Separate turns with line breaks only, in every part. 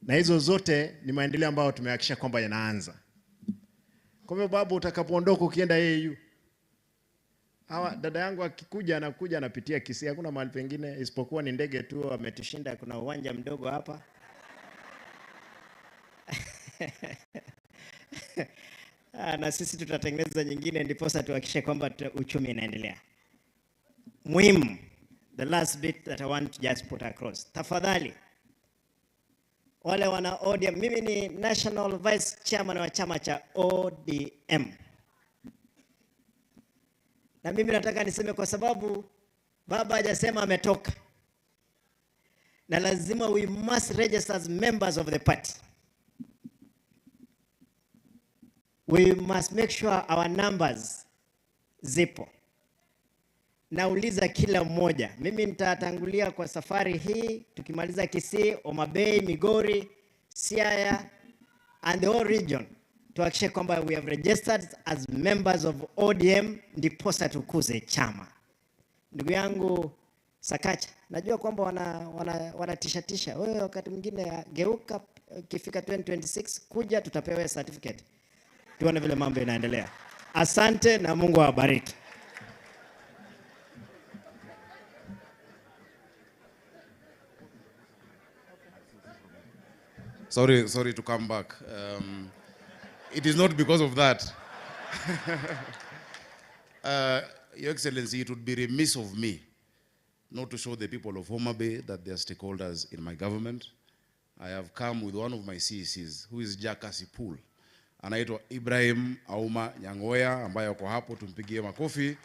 Na hizo zote ni maendeleo ambayo tumehakikisha kwamba yanaanza. Kwa hivyo babu, utakapoondoka ukienda AU, hawa dada yangu akikuja anakuja anapitia Kisii, hakuna mahali pengine isipokuwa ni ndege tu ametushinda, kuna uwanja mdogo hapa. Na sisi tutatengeneza nyingine ndiposa tuhakikishe kwamba uchumi unaendelea. Muhimu, the last bit that I want to just put across. Tafadhali, wale wana ODM, mimi ni National Vice Chairman wa chama cha ODM. Na mimi nataka niseme kwa sababu baba hajasema ametoka. Na lazima we must register as members of the party. We must make sure our numbers zipo. Nauliza kila mmoja. Mimi nitatangulia kwa safari hii. Tukimaliza Kisii, Homabay, Migori, Siaya and the whole region. Tuhakikishe kwamba we have registered as members of ODM ndiposa tukuze chama. Ndugu yangu Sakacha, najua kwamba wanatisha. Wewe wakati mwingine geuka, ikifika 2026 kuja tutapewa certificate. Tuone vile mambo yanaendelea. Asante na Mungu awabariki.
Sorry to come back. It is not because of that. Your Excellency, it would be remiss of me not to show the people of Homabay that they are stakeholders in my government. I have come with one of my CECs, who is Jaka Sipul. Anaitwa Ibrahim Auma Nyangoya, ambaye yuko hapo, tumpigie makofi.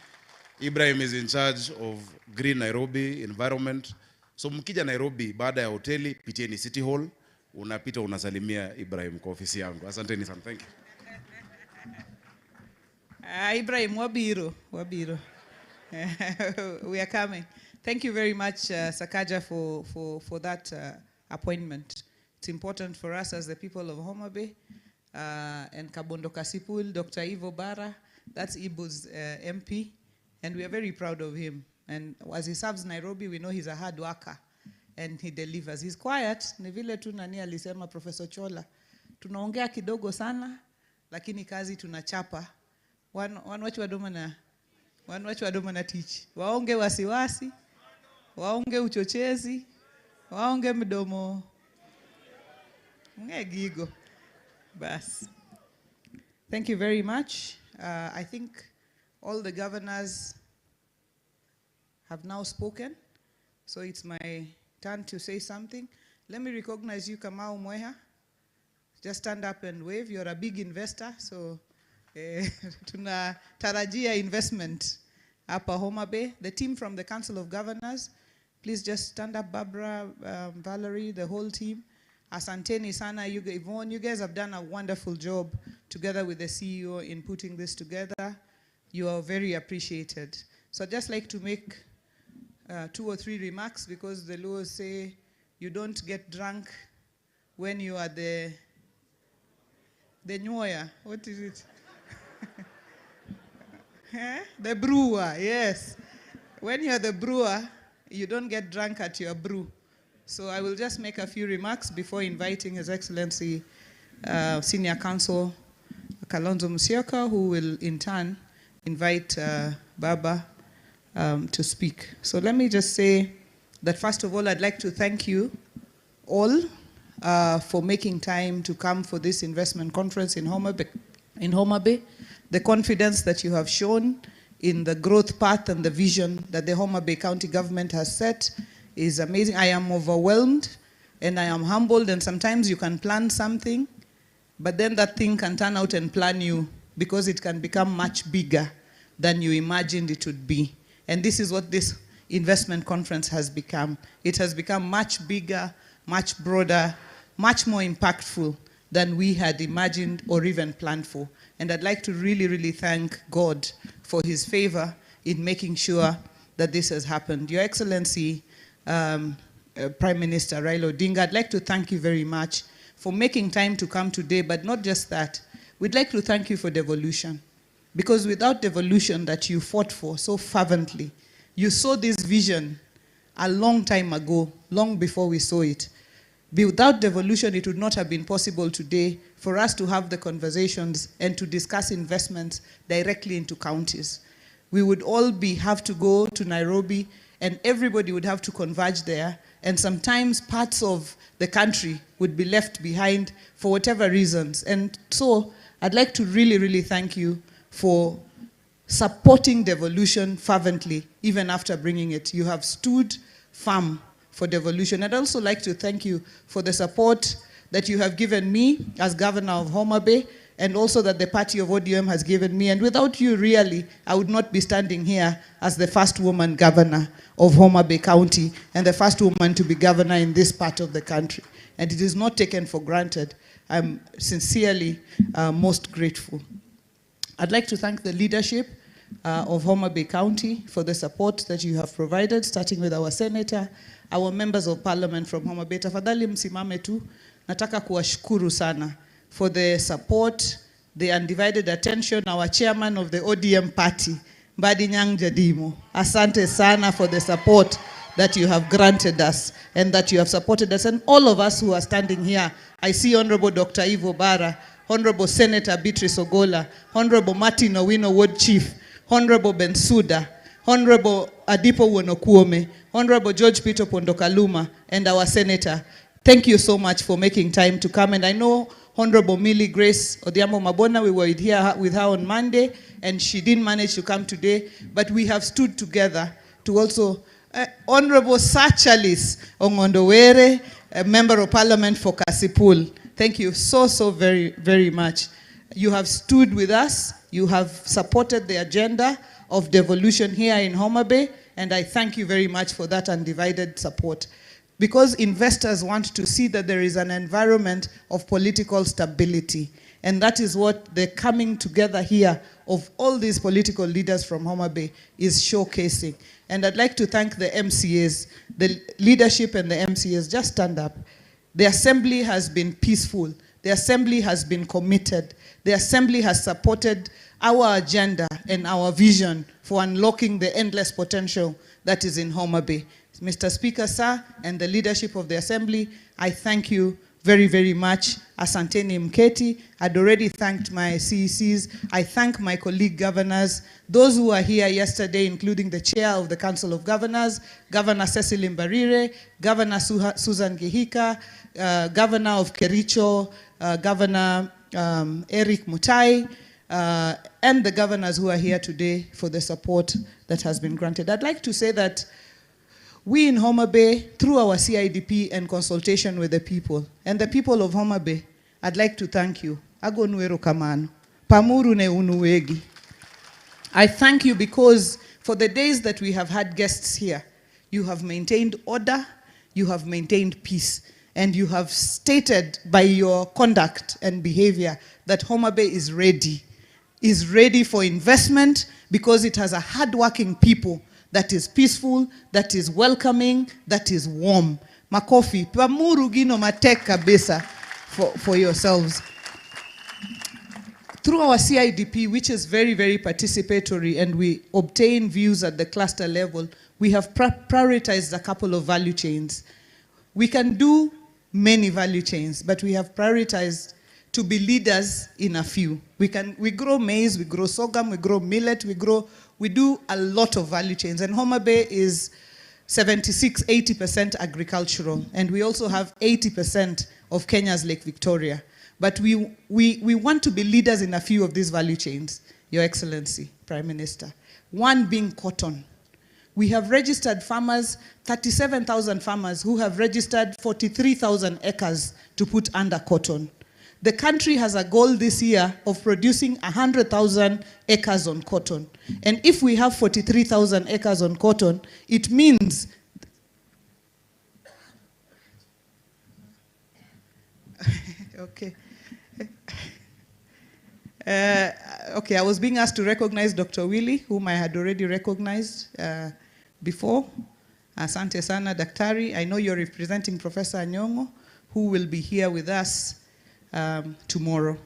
Ibrahim is in charge of Green Nairobi Environment. So mkija Nairobi, baada ya hoteli, pitieni City Hall, unapita unasalimia Ibrahim kwa ofisi yangu. Asanteni sana. Thank you.
Ibrahim, wabiro. We are coming. Thank you very much, Sakaja, for that appointment. It's important for us as the people of Homabay. And Kabondo Kasipul, Dr. Ivo Bara, that's Ibo's MP, and we are very proud of him. And as he serves Nairobi, we know he's a hard worker, and he delivers. He's quiet, ni vile tu nani alisema Professor Chola. Tunaongea kidogo sana, lakini kazi tunachapa. Wanwachi wadoma na teach. Waonge wasiwasi, waonge uchochezi, waonge mdomo. Gigo. Bas. Thank you very much. I think all the governors have now spoken, so it's my turn to say something. Let me recognize you, Kamau Mweha. Just stand up and wave. You're a big investor, so tunatarajia investment hapa Homabay. The team from the Council of Governors, please just stand up. Barbara, Valerie, the whole team. Asanteni sana, Yvonne, you guys have done a wonderful job together with the CEO in putting this together. You are very appreciated. So I'd just like to make 2 or 3 remarks, because the laws say you don't get drunk when you are the nyoya. What is it? The brewer, yes. When you're the brewer, you don't get drunk at your brew. So I will just make a few remarks before inviting His Excellency Senior Counsel KALONZO MUSYOKA, who will in turn invite Baba to speak. So let me just say that first of all, I'd like to thank you all for making time to come for this investment conference in Homabay. The confidence that you have shown in the growth path and the vision that the Homabay County government has set is amazing. I am overwhelmed and I am humbled, and sometimes you can plan something, but then that thing can turn out and plan you, because it can become much bigger than you imagined it would be. And this is what this investment conference has become. It has become much bigger, much broader, much more impactful than we had imagined or even planned for. And I'd like to really, really thank God for His favor in making sure that this has happened. Your Excellency, Prime Minister Raila Odinga, I'd like to thank you very much for making time to come today, but not just that. We'd like to thank you for devolution, because without devolution that you fought for so fervently, you saw this vision a long time ago, long before we saw it. Without devolution, it would not have been possible today for us to have the conversations and to discuss investments directly into counties. We would all have to go to Nairobi, and everybody would have to converge there, and sometimes parts of the country would be left behind for whatever reasons. And so I'd like to really, really thank you for supporting devolution fervently, even after bringing it. You have stood firm for devolution. I'd also like to thank you for the support that you have given me as governor of Homabay, and also that the party of ODM has given me. And without you, really, I would not be standing here as the first woman governor of Homabay County and the first woman to be governor in this part of the country. And it is not taken for granted. I'm sincerely most grateful. I'd like to thank the leadership of Homabay County for the support that you have provided, starting with our senator, our members of parliament from Homabay. Tafadhali msimame tu. Nataka kuwashukuru sana for the support, the undivided attention. Our chairman of the ODM party, Mbadi Nyang Jadimo. Asante sana for the support that you have granted us and that you have supported us. And all of us who are standing here, I see Honorable Dr. Ivo Bara, Honorable Senator Beatrice Ogola, Honorable Martin Owino Ward Chief, Honorable Bensuda, Honorable Adipo Wonokuome, Honorable George Peter Pondokaluma, and our Senator. Thank you so much for making time to come. And I know Honorable Millie Grace Odhiambo Mabona, we were here with her on Monday, and she didn't manage to come today, but we have stood together to also, Honorable Sachalis Ongondowere, a Member of Parliament for Kasipul. Thank you so very, very much. You have stood with us, you have supported the agenda of devolution here in Homabay, and I thank you very much for that undivided support. Because investors want to see that there is an environment of political stability. And that is what the coming together here of all these political leaders from Homabay is showcasing. And I'd like to thank the MCAs, the leadership and the MCAs. Just stand up. The assembly has been peaceful. The assembly has been committed. The assembly has supported our agenda and our vision for unlocking the endless potential that is in Homabay. Mr. Speaker, sir, and the leadership of the Assembly, I thank you very, very much. Asanteni Mketi. I'd already thanked my CECs. I thank my colleague governors, those who were here yesterday, including the chair of the Council of Governors, Governor Cecil Mbarire, Governor Susan Gihika, Governor of Kericho, Governor Eric Mutai, and the governors who are here today for the support that has been granted. I'd like to say that we in Homabay, through our CIDP and consultation with the people, and the people of Homabay, I'd like to thank you. Ago nuero kamano. Pamuru ne unuwegi. I thank you because for the days that we have had guests here, you have maintained order, you have maintained peace, and you have stated by your conduct and behavior that Homabay is ready for investment because it has a hardworking people that is peaceful, that is welcoming, that is warm. Makofi, pamuru gino matek kabisa for yourselves. Through our CIDP, which is very, very participatory, and we obtain views at the cluster level, we have prioritized a couple of value chains. We can do many value chains, but we have prioritized to be leaders in a few. We grow maize, we grow sorghum, we grow millet, we do a lot of value chains. And Homabay is 76–80% agricultural, and we also have 80% of Kenya's Lake Victoria. But we want to be leaders in a few of these value chains, Your Excellency, Prime Minister. One being cotton. We have registered farmers, 37,000 farmers who have registered 43,000 acres to put under cotton. The country has a goal this year of producing 100,000 acres on cotton. And if we have 43,000 acres on cotton, it means okay. Okay, I was being asked to recognize Dr. Willie, whom I had already recognized before. Asante sana, Daktari. I know you're representing Professor Anyongo, who will be here with us tomorrow.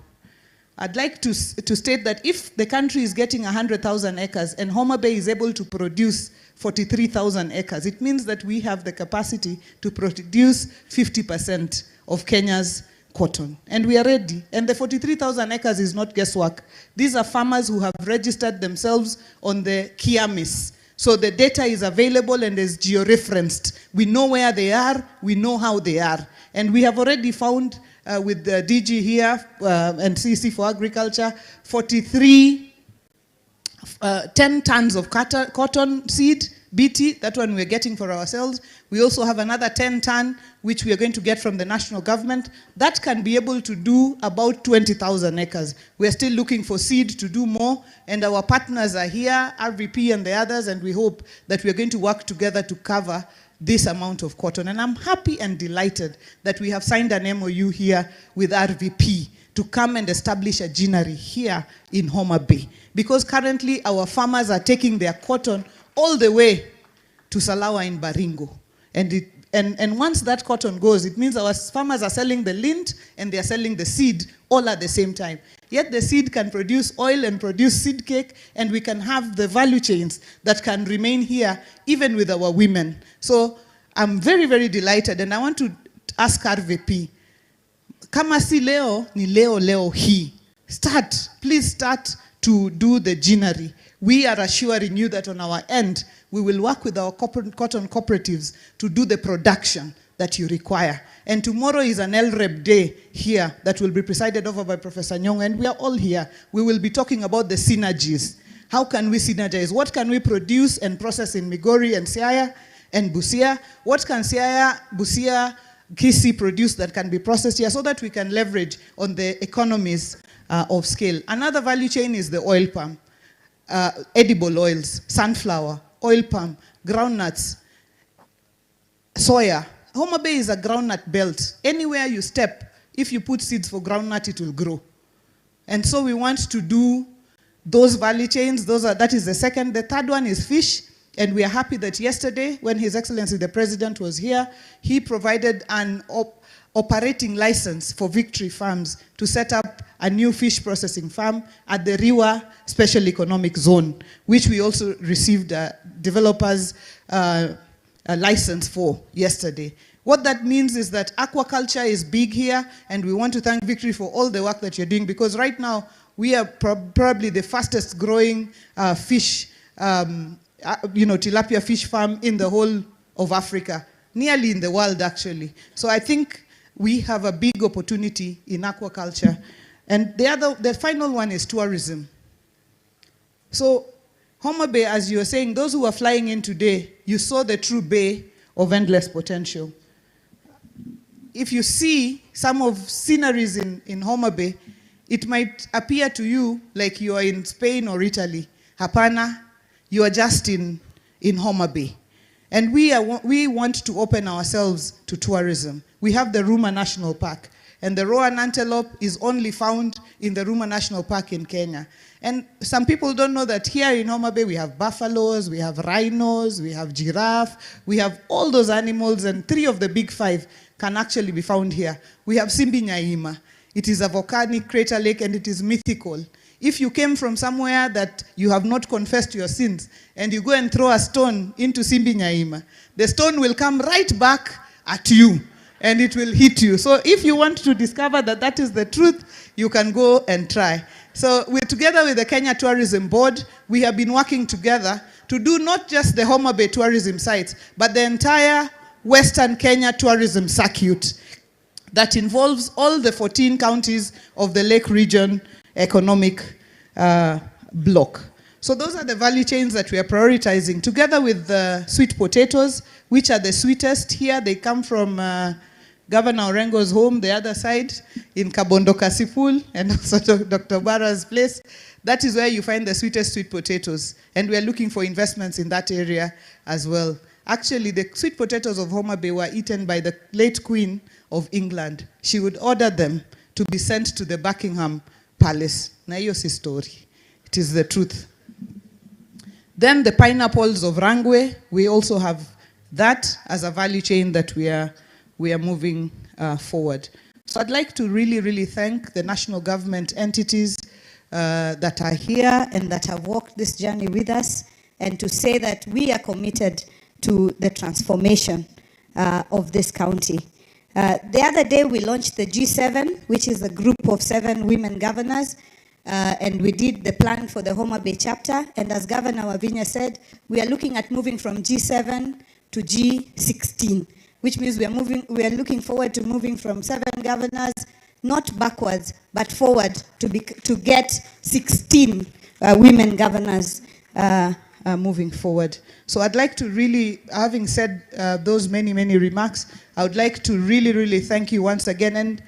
I'd like to state that if the country is getting 100,000 acres and Homabay is able to produce 43,000 acres, it means that we have the capacity to produce 50% of Kenya's cotton. And we are ready. And the 43,000 acres is not guesswork. These are farmers who have registered themselves on the Kiamis. So the data is available and is geo-referenced. We know where they are, we know how they are. And we have already found with the DG here and CC for Agriculture, 10 tons of cotton seed, BT, that one we're getting for ourselves. We also have another 10 ton, which we are going to get from the national government. That can be able to do about 20,000 acres. We're still looking for seed to do more, and our partners are here, RVP and the others, and we hope that we're going to work together to cover this amount of cotton. And I'm happy and delighted that we have signed an MOU here with RVP to come and establish a ginnery here in Homabay. Because currently our farmers are taking their cotton all the way to Salawa in Baringo. And once that cotton goes, it means our farmers are selling the lint and they are selling the seed all at the same time. Yet the seed can produce oil and produce seed cake, and we can have the value chains that can remain here even with our women. So I'm very, very delighted, and I want to ask RVP, kama si leo, ni leo leo hii. Please start to do the ginnery. We are assuring you that on our end, we will work with our cotton cooperatives to do the production that you require. And tomorrow is an LREP day here that will be presided over by Professor Nyong, and we are all here. We will be talking about the synergies. How can we synergize? What can we produce and process in Migori and Siaya and Busia? What can Siaya, Busia, Kisii produce that can be processed here so that we can leverage on the economies of scale? Another value chain is the oil palm, edible oils, sunflower, oil palm, groundnuts, soya. Homabay is a groundnut belt. Anywhere you step, if you put seeds for groundnut, it will grow. And so we want to do those value chains. That is the second. The third one is fish. And we are happy that yesterday, when His Excellency the President was here, he provided an operating license for Victory Farms to set up a new fish processing farm at the Riwa Special Economic Zone, which we also received a developer's a license for yesterday. What that means is that aquaculture is big here, and we want to thank Victory for all the work that you're doing, because right now we are probably the fastest growing fish, tilapia fish farm in the whole of Africa, nearly in the world actually. So I think we have a big opportunity in aquaculture. And the final one is tourism. So Homabay, as you were saying, those who are flying in today, you saw the true bay of endless potential. If you see some of sceneries in Homabay, it might appear to you like you are in Spain or Italy. Hapana, you are just in Homabay. And we want to open ourselves to tourism. We have the Ruma National Park, and the Roan antelope is only found in the Ruma National Park in Kenya. And some people don't know that here in Homabay we have buffaloes, we have rhinos, we have giraffe, we have all those animals, and 3 of the big 5 can actually be found here. We have Simbi Nyaima. It is a volcanic crater lake, and it is mythical. If you came from somewhere that you have not confessed your sins, and you go and throw a stone into Simbi Nyaima, the stone will come right back at you, and it will hit you. So if you want to discover that that is the truth, you can go and try. So we're together with the Kenya Tourism Board. We have been working together to do not just the Homabay tourism sites, but the entire Western Kenya tourism circuit that involves all the 14 counties of the Lake Region economic block. So those are the value chains that we are prioritizing, together with the sweet potatoes, which are the sweetest here. They come from Governor Orengo's home, the other side, in Kabondo Kasipul, and also Dr. Bara's place. That is where you find the sweetest sweet potatoes. And we are looking for investments in that area as well. Actually, the sweet potatoes of Homabay were eaten by the late Queen of England. She would order them to be sent to the Buckingham Palace. Na hiyo si story. It is the truth. Then the pineapples of Rangwe, we also have that as a value chain that we are moving forward. So I'd like to really, really thank the national government entities that are here and that have walked this journey with us, and to say that we are committed to the transformation of this county. The other day we launched the G7, which is a group of 7 women governors, and we did the plan for the Homabay chapter, and as Governor Wavinya said, we are looking at moving from G7 to G16, which means we are looking forward to moving from 7 governors, not backwards, but forward to get 16 women governors moving forward. So I'd like to really, having said those many, many remarks, I would like to really, really thank you once again and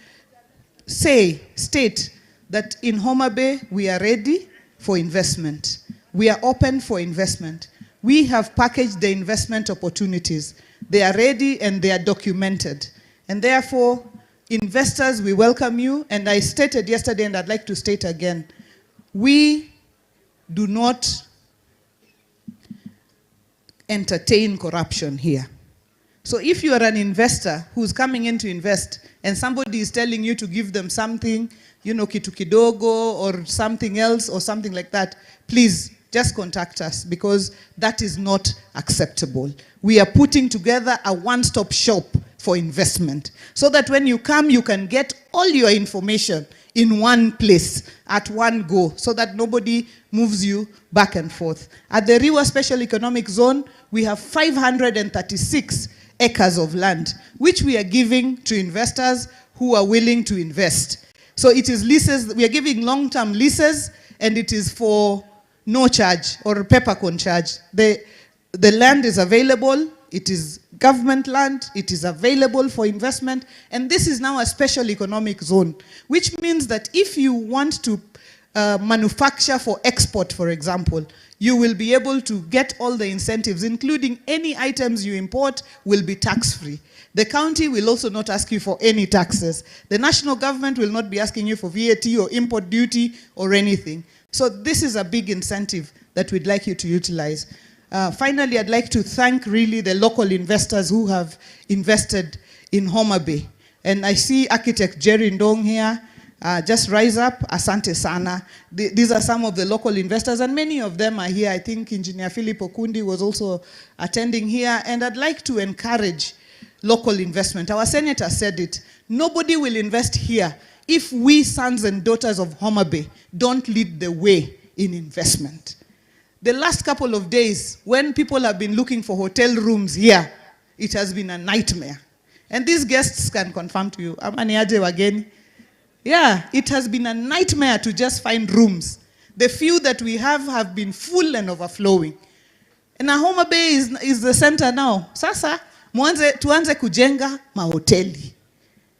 state that in Homabay we are ready for investment. We are open for investment. We have packaged the investment opportunities. They are ready and they are documented. And therefore, investors, we welcome you. And I stated yesterday, and I'd like to state again, we do not entertain corruption here. So if you are an investor who's coming in to invest and somebody is telling you to give them something, you know, kitu kidogo or something else or something like that, please just contact us, because that is not acceptable. We are putting together a one-stop shop for investment so that when you come, you can get all your information in one place at one go, so that nobody moves you back and forth. At the Riwa Special Economic Zone, we have 536 acres of land, which we are giving to investors who are willing to invest. So it is leases, we are giving long-term leases, and it is for no charge or peppercorn charge. The land is available, it is government land, it is available for investment, and this is now a special economic zone, which means that if you want to manufacture for export, for example, you will be able to get all the incentives, including any items you import will be tax-free. The county will also not ask you for any taxes. The national government will not be asking you for VAT or import duty or anything. So this is a big incentive that we'd like you to utilize. Finally, I'd like to thank really the local investors who have invested in Homabay. And I see architect Jerry Ndong here. Just rise up, asante sana. These are some of the local investors, and many of them are here. I think Engineer Philip Okundi was also attending here. And I'd like to encourage local investment. Our senator said it. Nobody will invest here if we, sons and daughters of Homabay, don't lead the way in investment. The last couple of days, when people have been looking for hotel rooms here, it has been a nightmare. And these guests can confirm to you. Amaniaje wageni. Yeah, it has been a nightmare to just find rooms. The few that we have been full and overflowing. And Homabay is the center now. Sasa, tuanze kujenga mahoteli.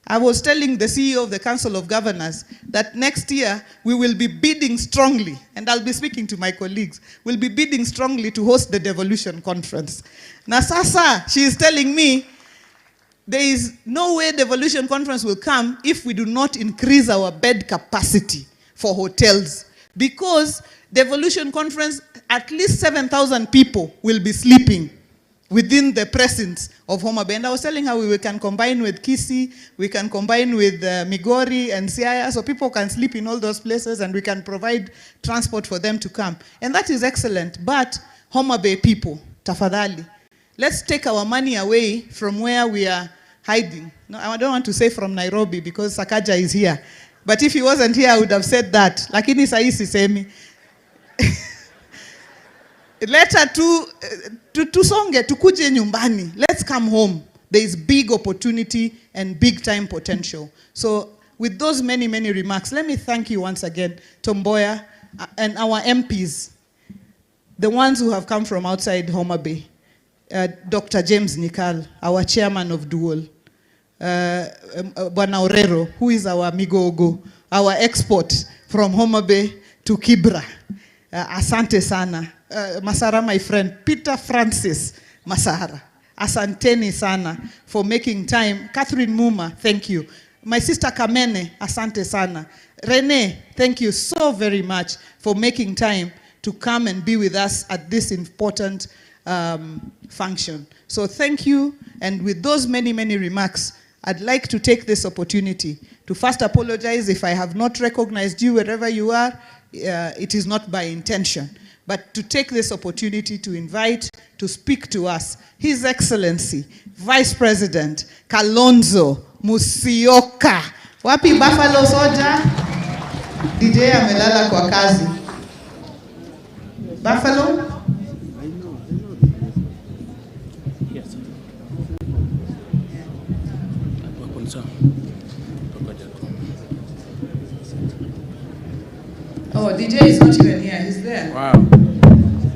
I was telling the CEO of the Council of Governors that next year we will be bidding strongly, and I'll be speaking to my colleagues, we'll be bidding strongly to host the devolution conference. Now Sasa, she is telling me there is no way devolution conference will come if we do not increase our bed capacity for hotels, because devolution conference, at least 7,000 people will be sleeping within the presence of Homabay. And I was telling her we can combine with Kisi, we can combine with Migori and Siaya, so people can sleep in all those places and we can provide transport for them to come. And that is excellent. But Homabay people, tafadhali, let's take our money away from where we are hiding. No, I don't want to say from Nairobi because Sakaja is here. But if he wasn't here, I would have said that. Lakini saisi semi. Later tusonge, tukuje nyumbani. Let's come home. There is big opportunity and big time potential. So with those many, many remarks, let me thank you once again, Tomboya, and our MPs, the ones who have come from outside Homabay. Dr. James Nikal, our chairman of Dual. Bwana Orero, who is our Migogo, our export from Homabay to Kibra. Asante sana. Masara, my friend, Peter Francis Masara. Asanteni sana for making time. Catherine Muma, thank you. My sister Kamene, asante sana. Rene, thank you so very much for making time to come and be with us at this important function. So thank you, and with those many, many remarks, I'd like to take this opportunity to first apologize if I have not recognized you wherever you are. It is not by intention, but to take this opportunity to invite, to speak to us, His Excellency, Vice President KALONZO MUSYOKA. Wapi Buffalo Soldier? DJ amelala kwa kazi. Buffalo? Oh, DJ is not even here. He's there.
Wow.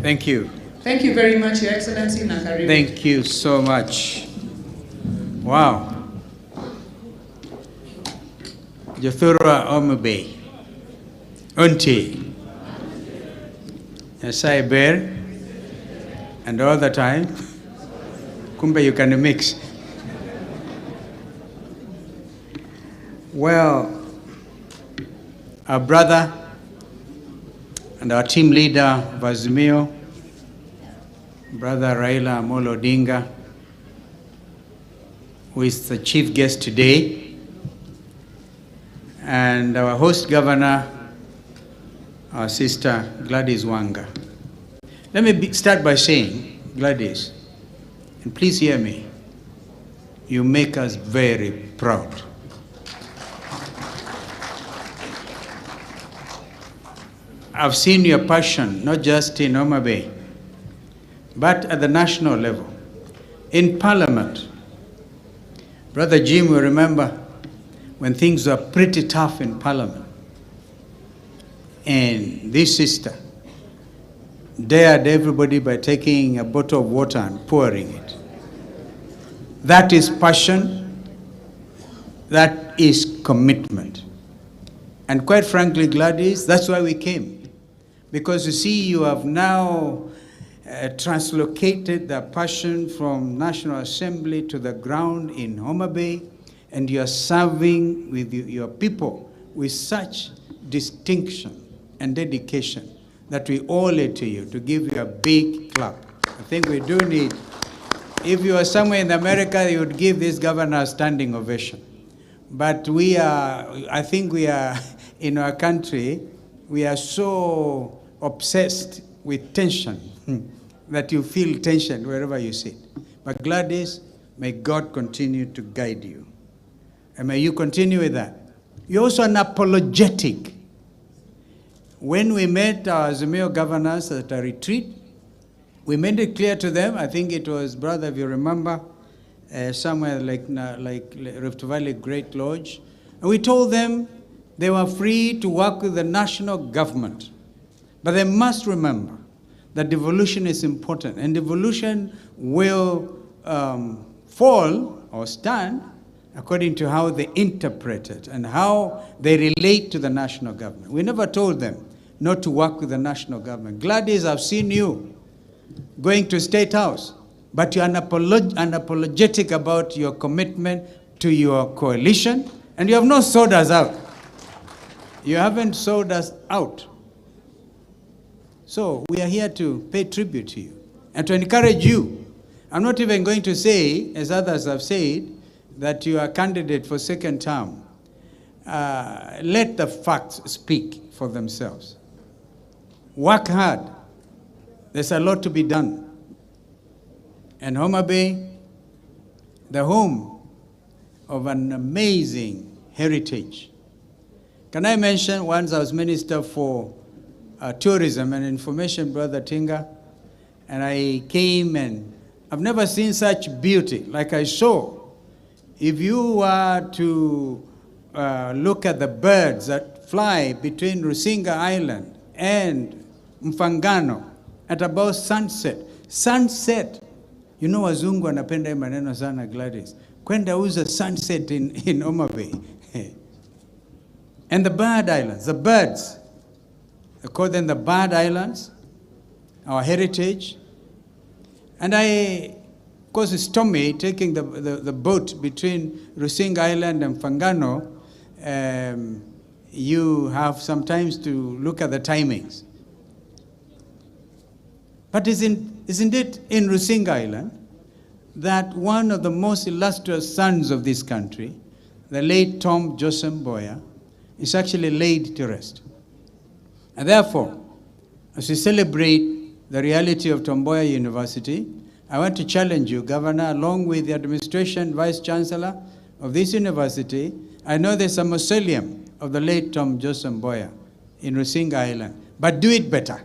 Thank you.
Thank you very much, Your Excellency Nakaribu.
Thank you so much. Wow. Jathura Homabay. Unti. Yasai Bear. And all the time. Kumbe you can mix. Well, our brother and our team leader of AZIMIO, Brother Raila Amolo Odinga, who is the chief guest today, and our host governor, our sister Gladys Wanga. Let me start by saying, Gladys, and please hear me, you make us very proud. I've seen your passion, not just in Homabay, but at the national level, in Parliament. Brother Jim will remember when things were pretty tough in Parliament. And this sister dared everybody by taking a bottle of water and pouring it. That is passion. That is commitment. And quite frankly, Gladys, that's why we came. Because you see, you have now translocated the passion from National Assembly to the ground in Homabay, and you are serving with your people with such distinction and dedication that we owe it to you, to give you a big clap. I think we do need, if you are somewhere in America, you would give this governor a standing ovation. But we are, I think we are, in our country, we are so obsessed with tension that you feel tension wherever you sit. But Gladys, may God continue to guide you. And may you continue with that. You're also unapologetic. When we met our AZIMIO governors at a retreat, we made it clear to them, I think it was, brother, if you remember, somewhere like Rift Valley Great Lodge, and we told them they were free to work with the national government. But they must remember that devolution is important, and devolution will fall or stand according to how they interpret it and how they relate to the national government. We never told them not to work with the national government. Gladys, I've seen you going to State House, but you're unapologetic about your commitment to your coalition, and you have not sold us out. You haven't sold us out. So we are here to pay tribute to you and to encourage you. I'm not even going to say, as others have said, that you are a candidate for second term. Let the facts speak for themselves. Work hard. There's a lot to be done. And Homabay, the home of an amazing heritage. Can I mention, once I was Minister for Tourism and Information, Brother Tinga, and I came and I've never seen such beauty like I saw. If you were to look at the birds that fly between Rusinga Island and Mfangano at about sunset. Sunset. You know wazungu wanapenda maneno sana, Gladys. Kwenda uza sunset in Homabay. And the bird islands, the birds. I call them the bird islands, our heritage. And of course, it's Tommy taking the boat between Rusinga Island and Mfangano. You have sometimes to look at the timings. But isn't it in Rusinga Island that one of the most illustrious sons of this country, the late Tom Joseph Mboya, is actually laid to rest. And therefore, as we celebrate the reality of Tom Mboya University, I want to challenge you, Governor, along with the administration, Vice Chancellor of this university. I know there's a mausoleum of the late Tom Joseph Mboya in Rusinga Island, but do it better.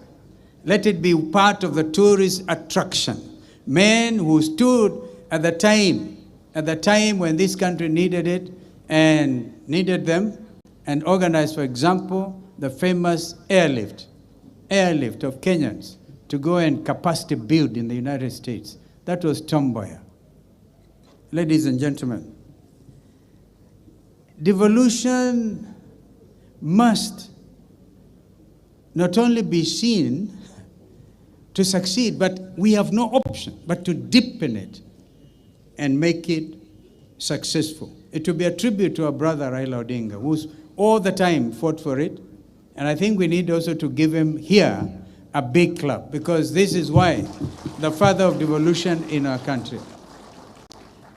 Let it be part of the tourist attraction. Men who stood at the time when this country needed it and needed them, and organized, for example, the famous airlift of Kenyans to go and capacity build in the United States. That was Tom Mboya. Ladies and gentlemen, devolution must not only be seen to succeed, but we have no option but to deepen it and make it successful. It will be a tribute to our brother Raila Odinga, who's all the time fought for it. And I think we need also to give him here a big clap, because this is why the father of devolution in our country.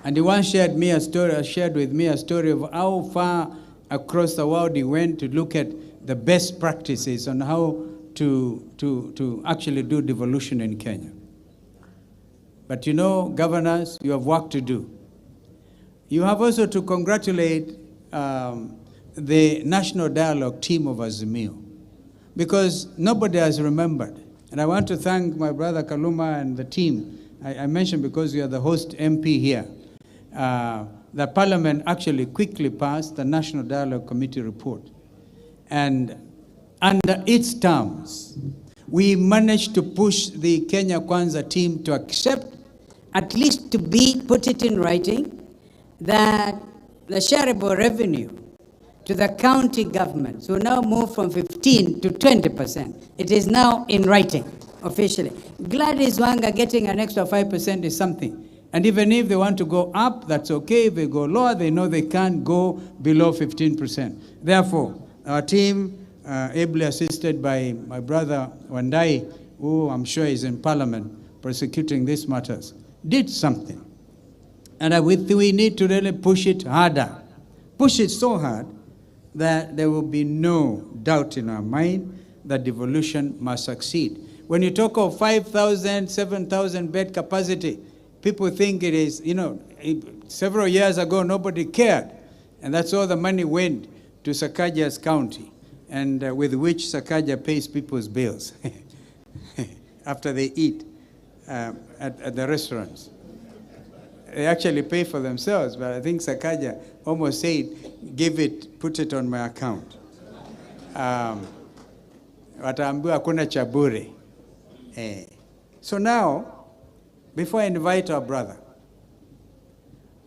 And he once shared with me a story of how far across the world he went to look at the best practices on how to actually do devolution in Kenya. But you know, governors, you have work to do. You have also to congratulate the National Dialogue team of AZIMIO, because nobody has remembered. And I want to thank my brother Kaluma and the team. I mentioned because you are the host MP here. The Parliament actually quickly passed the National Dialogue Committee report. And under its terms, we managed to push the Kenya Kwanza team to accept,
at least to put it in writing, that the shareable revenue to the county governments will now move from 15 to 20%. It is now in writing, officially. Gladys Wanga getting an extra 5% is something. And even if they want to go up, that's okay. If they go lower, they know they can't go below 15%. Therefore, our team, ably assisted by my brother Wandai, who I'm sure is in Parliament prosecuting these matters, did something. And we need to really push it harder. Push it so hard that there will be no doubt in our mind that devolution must succeed. When you talk of 5,000, 7,000 bed capacity, people think it is, several years ago nobody cared. And that's all the money went to Sakaja's county, and with which Sakaja pays people's bills after they eat at the restaurants. They actually pay for themselves, but I think Sakaja almost said, put it on my account. Wataambiwa hakuna cha bure. So now, before I invite our brother,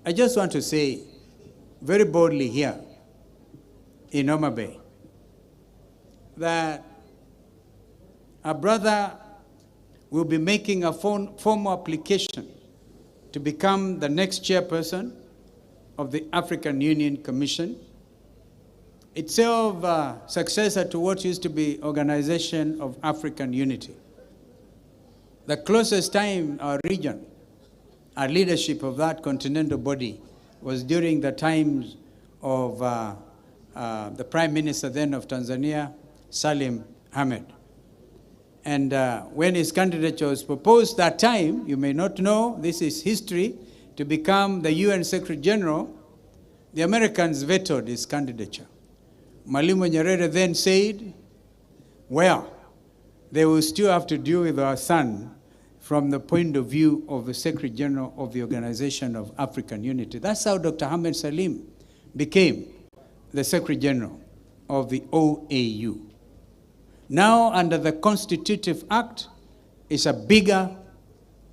I just want to say very boldly here in Homabay that our brother will be making a formal application to become the next chairperson of the African Union Commission, itself successor to what used to be Organization of African Unity. The closest time our region, our leadership of that continental body, was during the times of the Prime Minister then of Tanzania, Salim Ahmed. And when his candidature was proposed that time, you may not know, this is history, to become the UN Secretary General, the Americans vetoed his candidature. Mwalimu Nyerere then said, well, they will still have to deal with our son from the point of view of the Secretary General of the Organization of African Unity. That's how Dr. Ahmed Salim became the Secretary General of the OAU. Now, under the Constitutive Act, is a bigger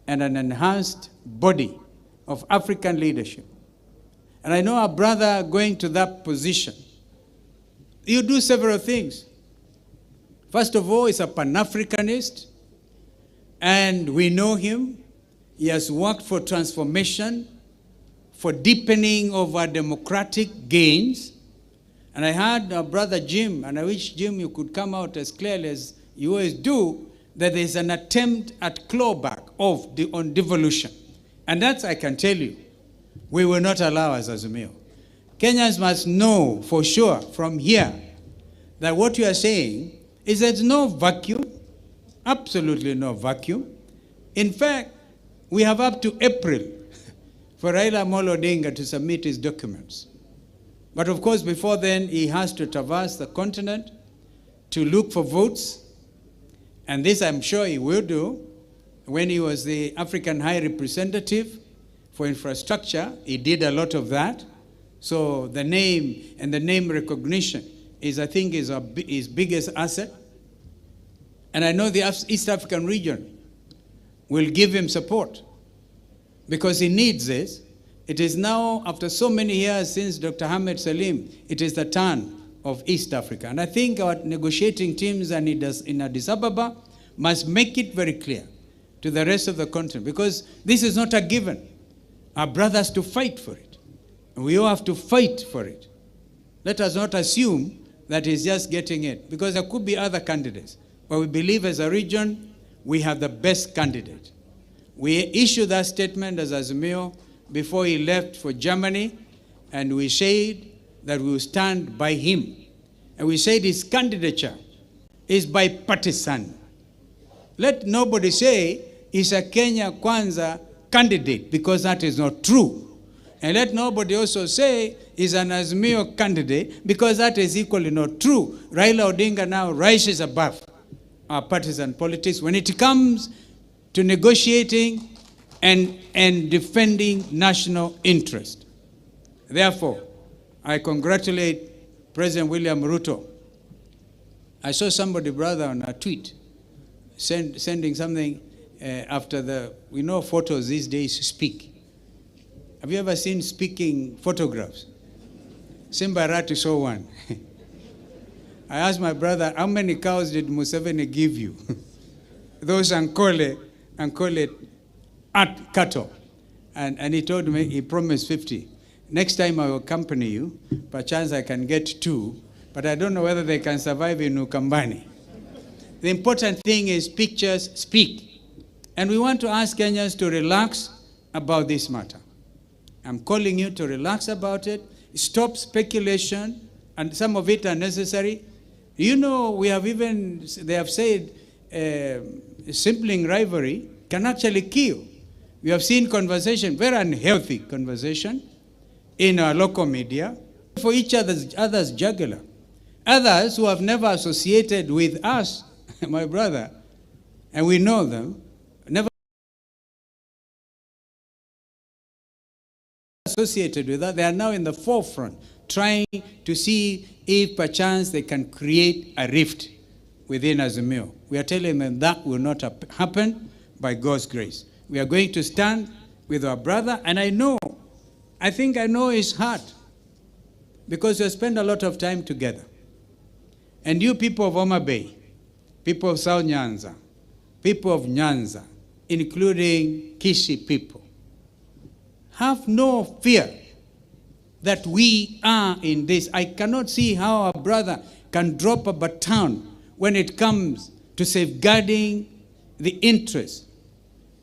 and an enhanced body of African leadership. And I know our brother going to that position, you do several things. First of all, he's a Pan-Africanist, and we know him. He has worked for transformation, for deepening of our democratic gains. And I heard our brother Jim, and I wish, Jim, you could come out as clearly as you always do, that there's an attempt at clawback on devolution. And that's, I can tell you, we will not allow as AZIMIO. Kenyans must know for sure from here that what you are saying is there's no vacuum, absolutely no vacuum. In fact, we have up to April for Raila Amolo Odinga to submit his documents. But of course, before then, he has to traverse the continent to look for votes. And this I'm sure he will do. When he was the African High Representative for Infrastructure, he did a lot of that. So the name and the name recognition is, I think, his biggest asset. And I know the East African region will give him support because he needs this. It is now, after so many years since Dr. Ahmed Salim, it is the turn of East Africa. And I think our negotiating teams in Addis Ababa must make it very clear to the rest of the continent, because this is not a given. Our brothers to fight for it. And we all have to fight for it. Let us not assume that he's just getting it, because there could be other candidates. But we believe as a region, we have the best candidate. We issued that statement as AZIMIO before he left for Germany, and we said that we will stand by him. And we said his candidature is bipartisan. Let nobody say he's a Kenya Kwanza candidate, because that is not true. And let nobody also say he's an AZIMIO candidate, because that is equally not true. Raila Odinga now rises above our partisan politics when it comes to negotiating and defending national interest. Therefore, I congratulate President William Ruto. I saw somebody, brother, on a tweet, sending something after the, we know photos these days speak. Have you ever seen speaking photographs? Simba Arati saw one. I asked my brother, how many cows did Museveni give you? Those Ankole cattle. And he told me, he promised 50. Next time I will accompany you. Perchance I can get 2, but I don't know whether they can survive in Ukambani. The important thing is pictures speak. And we want to ask Kenyans to relax about this matter. I'm calling you to relax about it. Stop speculation, and some of it are necessary. You know, they have said sibling rivalry can actually kill. We have seen conversation, very unhealthy conversation in our local media for each other's jugular. Others who have never associated with us, my brother, and we know them, never associated with that, they are now in the forefront, trying to see if perchance they can create a rift within AZIMIO. We are telling them that will not happen by God's grace. We are going to stand with our brother, and I think I know his heart, because we have spent a lot of time together. And you people of Homabay, people of South Nyanza, people of Nyanza, including Kishi people, have no fear that we are in this. I cannot see how our brother can drop a baton when it comes to safeguarding the interests,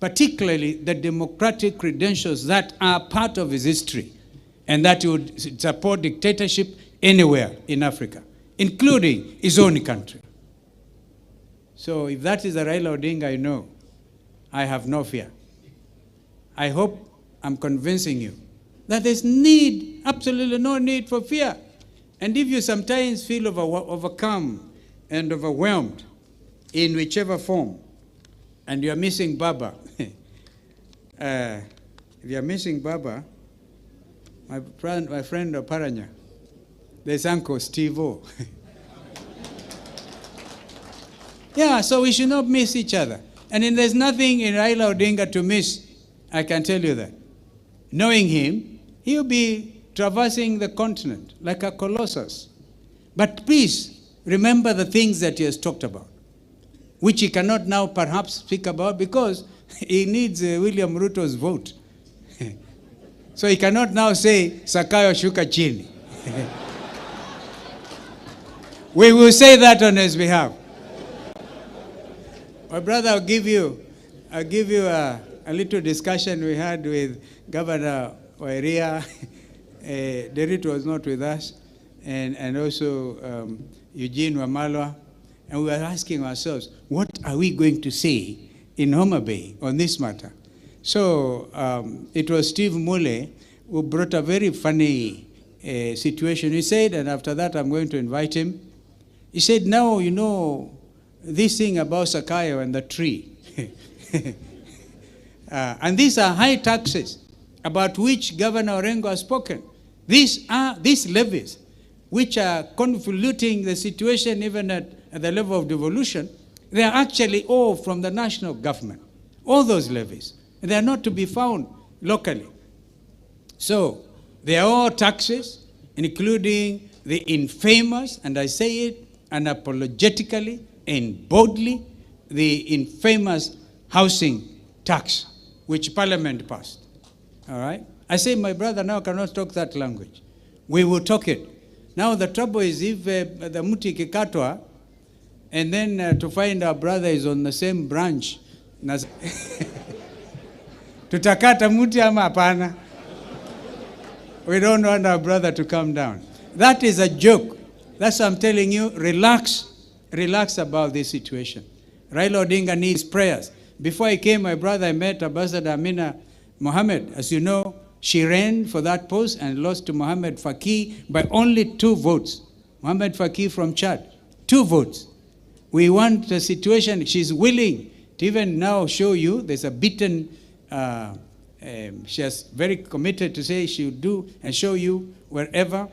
particularly the democratic credentials that are part of his history, and that he would support dictatorship anywhere in Africa, including his own country. So if that is the Raila Odinga I know, I have no fear. I hope I'm convincing you that there's absolutely no need for fear. And if you sometimes feel overcome and overwhelmed in whichever form, and you're missing Baba, if you're missing Baba, my friend Paranya, there's Uncle Steve-O. Yeah, so we should not miss each other. And then there's nothing in Raila Odinga to miss, I can tell you that. Knowing him, he'll be traversing the continent like a colossus. But please, remember the things that he has talked about, which he cannot now perhaps speak about because he needs William Ruto's vote. So he cannot now say, Sakayo shuka chini. We will say that on his behalf. My brother, I'll give you a little discussion we had with Governor Wairia. Derito was not with us, and also Eugene Wamalwa, and we were asking ourselves, what are we going to say in Homabay on this matter? So it was Steve Mule who brought a very funny situation. He said, and after that I'm going to invite him, he said, now you know this thing about Sakayo and the tree. And these are high taxes about which Governor Orengo has spoken. These levies, which are convoluting the situation even at the level of devolution, they are actually all from the national government, all those levies. They are not to be found locally. So they are all taxes, including the infamous, and I say it unapologetically and boldly, the infamous housing tax, which Parliament passed. All right? I say my brother now cannot talk that language. We will talk it. Now the trouble is if the muti kikatwa, and then to find our brother is on the same branch. Tutakata muti ama hapana? We don't want our brother to come down. That is a joke. That's what I'm telling you. Relax. Relax about this situation. Raila Odinga needs prayers. Before I came, my brother, I met Ambassador Amina Mohammed. As you know, she ran for that post and lost to Mohammed Faki by only 2 votes. Mohammed Faki from Chad, 2 votes. We want a situation, she's willing to even now show you, there's a beaten, she has very committed to say she will do and show you wherever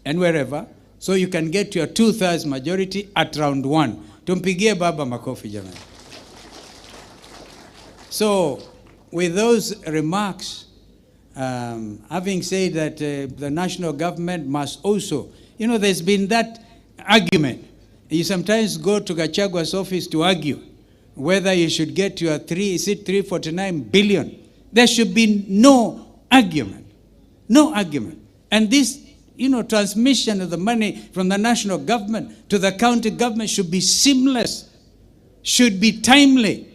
and wherever, so you can get your 2/3 majority at round 1. Tumpigie baba makofi jamani. So, with those remarks, having said that the national government must also, you know, there's been that argument. You sometimes go to Gachagua's office to argue whether you should get your 349 billion. There should be no argument. No argument. And this, you know, transmission of the money from the national government to the county government should be seamless, should be timely.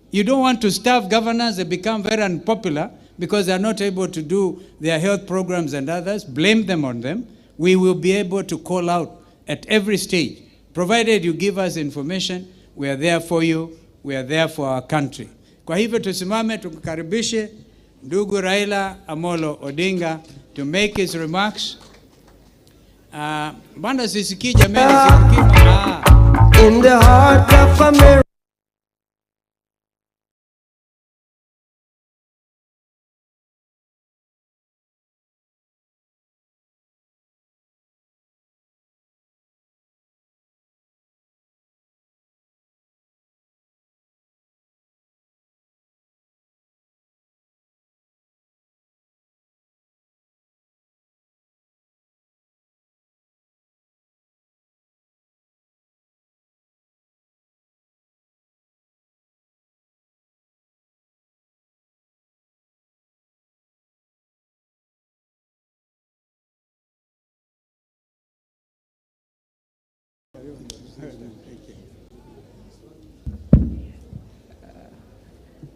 You don't want to starve governors. They become very unpopular because they are not able to do their health programs and others. Blame them on them. We will be able to call out at every stage. Provided you give us information, we are there for you. We are there for our country. Kwa hivyo tusimame tukukaribishe ndugu Raila Amolo Odinga to make his remarks. Banda sisikii jamani, sisikii.
In the heart of America.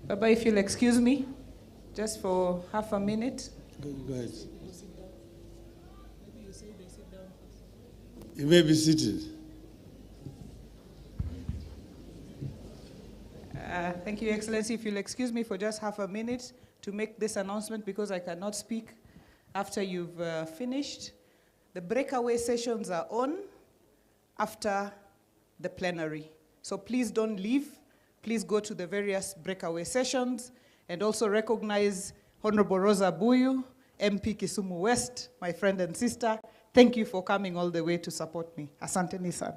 Baba, if you'll excuse me, just for half a minute.
Go ahead. You may be seated.
Thank you, Excellency. If you'll excuse me for just half a minute to make this announcement because I cannot speak after you've finished. The breakaway sessions are on after the plenary. So please don't leave. Please go to the various breakaway sessions and also recognize Honorable Rosa Buyu, MP Kisumu West, my friend and sister. Thank you for coming all the way to support me. Asante Nisan.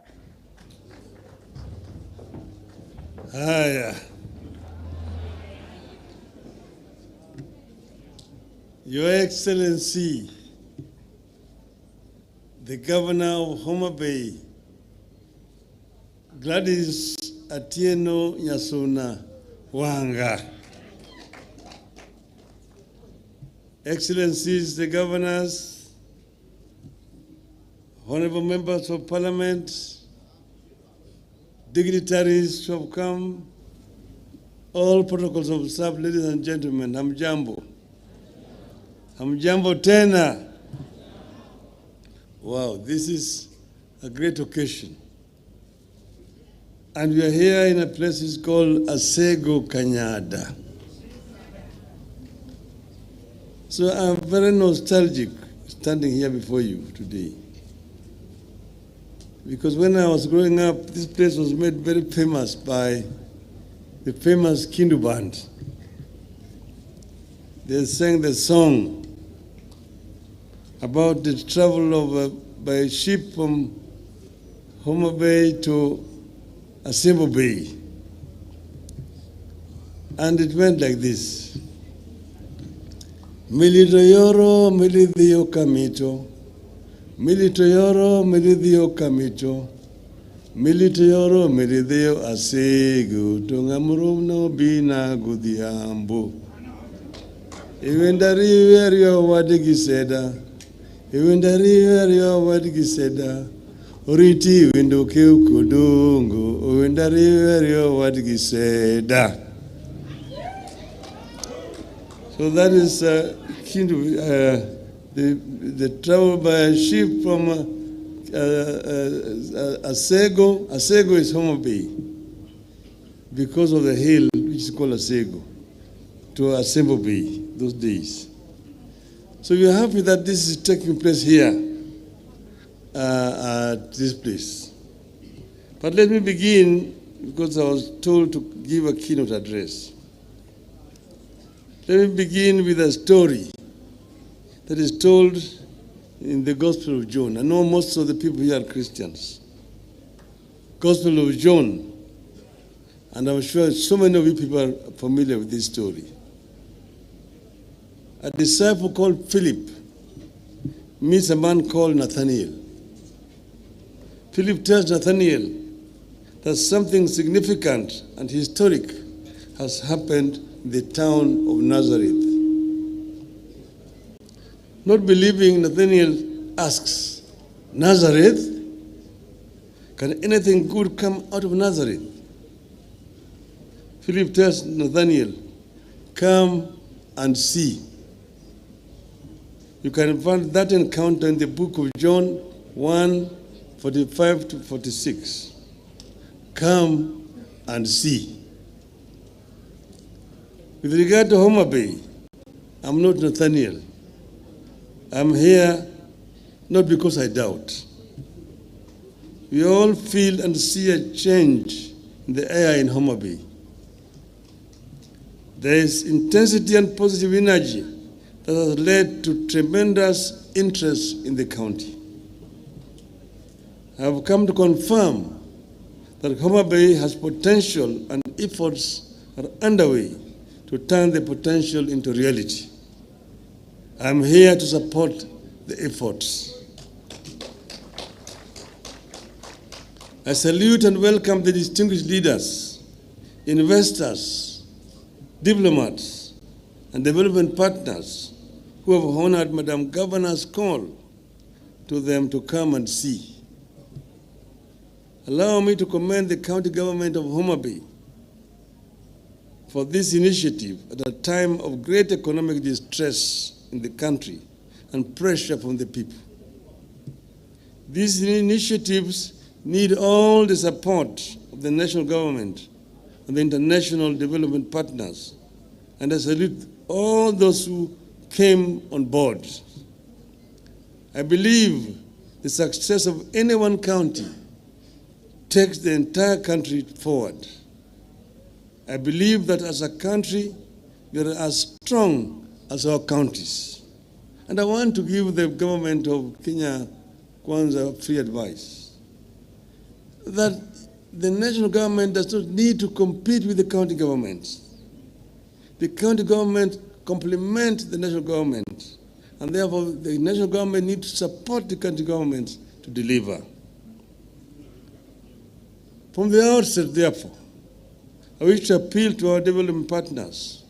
Haya. Your Excellency, the Governor of Homabay, Gladys Atieno Nyasona Wanga. Excellencies, the governors, honorable members of parliament, dignitaries who have come, all protocols observed, ladies and gentlemen, hamjambo. Hamjambo tena. Wow, this is a great occasion. And we are here in a place called Asego Kanyada. So I'm very nostalgic standing here before you today. Because when I was growing up, this place was made very famous by the famous Kindu band. They sang the song about the travel by ship from Homabay to AZIMIO. And it went like this. Militoyoro, milithio kamito. Militoyoro, milithio kamito. Militoyoro, milithio asegu. Tongamurum no bina gudhiambo. Iwendari verio wadigiseda. Iwendari verio wadigiseda. Oriti window kudungu. Iwendari verio wadigiseda. So that is the travel by ship from Asego. Asego is Homabay because of the hill which is called Asego to AZIMIO those days. So we are happy that this is taking place here at this place. But let me begin because I was told to give a keynote address. Let me begin with a story that is told in the Gospel of John. I know most of the people here are Christians. Gospel of John. And I'm sure so many of you people are familiar with this story. A disciple called Philip meets a man called Nathanael. Philip tells Nathanael that something significant and historic has happened in the town of Nazareth. Not believing, Nathanael asks, Nazareth? Can anything good come out of Nazareth? Philip tells Nathanael, come and see. You can find that encounter in the book of John 1:45 to 46. Come and see. With regard to Homabay, I'm not Nathanael. I'm here not because I doubt. We all feel and see a change in the air in Homabay. There is intensity and positive energy that has led to tremendous interest in the county. I have come to confirm that Homabay has potential and efforts are underway to turn the potential into reality. I'm here to support the efforts. I salute and welcome the distinguished leaders, investors, diplomats, and development partners who have honored Madam Governor's call to them to come and see. Allow me to commend the county government of Homabay for this initiative at a time of great economic distress in the country and pressure from the people. These initiatives need all the support of the national government and the international development partners, and I salute all those who came on board. I believe the success of any one county takes the entire country forward. I believe that as a country, we are as strong as our counties. And I want to give the government of Kenya Kwanza free advice that the national government does not need to compete with the county governments. The county government complements the national government, and therefore the national government needs to support the county government to deliver. From the outset, therefore, I wish to appeal to our development partners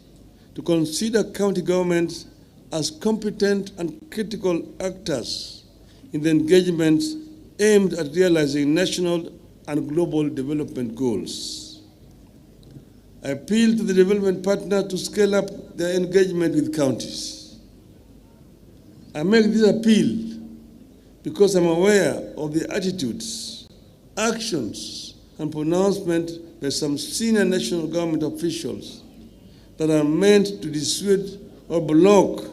to consider county governments as competent and critical actors in the engagements aimed at realizing national and global development goals. I appeal to the development partner to scale up their engagement with counties. I make this appeal because I'm aware of the attitudes, actions, and pronouncements by some senior national government officials that are meant to dissuade or block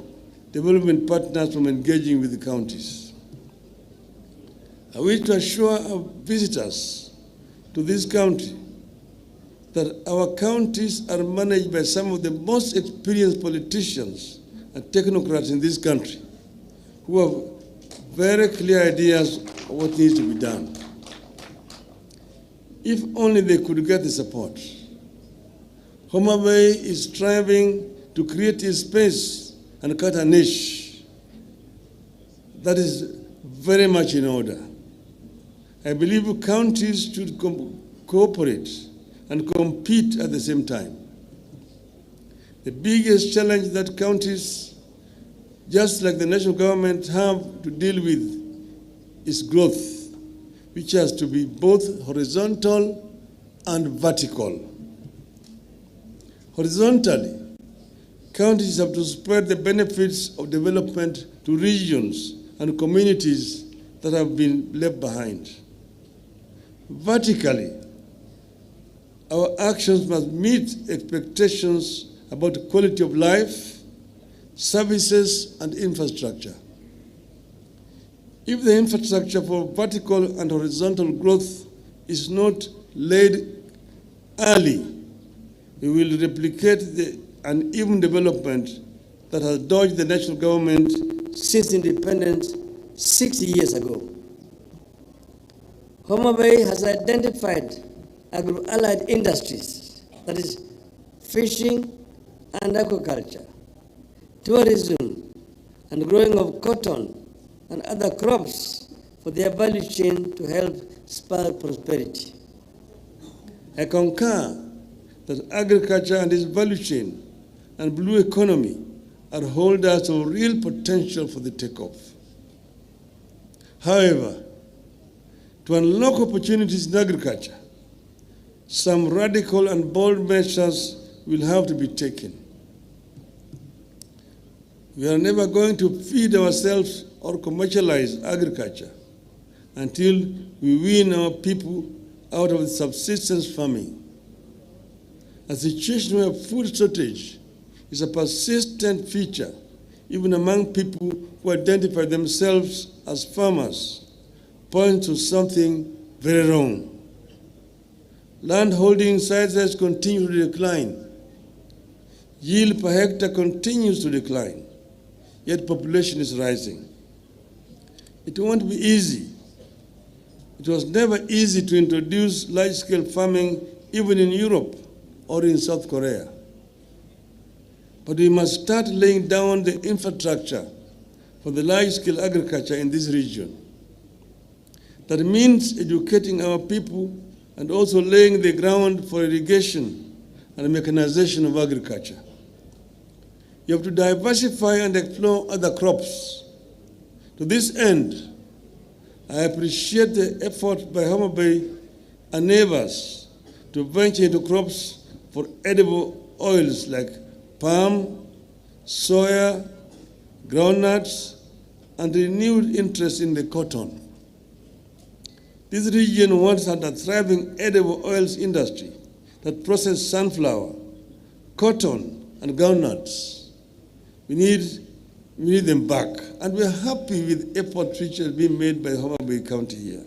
development partners from engaging with the counties. I wish to assure our visitors to this country that our counties are managed by some of the most experienced politicians and technocrats in this country who have very clear ideas of what needs to be done. If only they could get the support. Homabay is striving to create a space and cut a niche that is very much in order. I believe counties should cooperate and compete at the same time. The biggest challenge that counties, just like the national government, have to deal with is growth, which has to be both horizontal and vertical. Horizontally, counties have to spread the benefits of development to regions and communities that have been left behind. Vertically, our actions must meet expectations about quality of life, services, and infrastructure. If the infrastructure for vertical and horizontal growth is not laid early, we will replicate the uneven development that has dogged the national government
since independence 60 years ago. Homabay has identified agro-allied industries, that is, fishing and aquaculture, tourism, and growing of cotton and other crops for their value chain to help spur prosperity.
I concur that agriculture and its value chain and blue economy are holders of real potential for the takeoff. However, to unlock opportunities in agriculture, some radical and bold measures will have to be taken. We are never going to feed ourselves or commercialize agriculture until we wean our people out of subsistence farming. A situation where food shortage is a persistent feature, even among people who identify themselves as farmers, points to something very wrong. Land holding sizes continue to decline. Yield per hectare continues to decline, yet population is rising. It won't be easy. It was never easy to introduce large-scale farming even in Europe or in South Korea. But we must start laying down the infrastructure for the large-scale agriculture in this region. That means educating our people and also laying the ground for irrigation and mechanization of agriculture. You have to diversify and explore other crops. To this end, I appreciate the effort by Homabay and neighbors to venture into crops for edible oils like palm, soya, groundnuts, and renewed interest in the cotton. This region once had a thriving edible oils industry that processed sunflower, cotton, and groundnuts. We need them back, and we are happy with efforts which are being made by Homabay County here.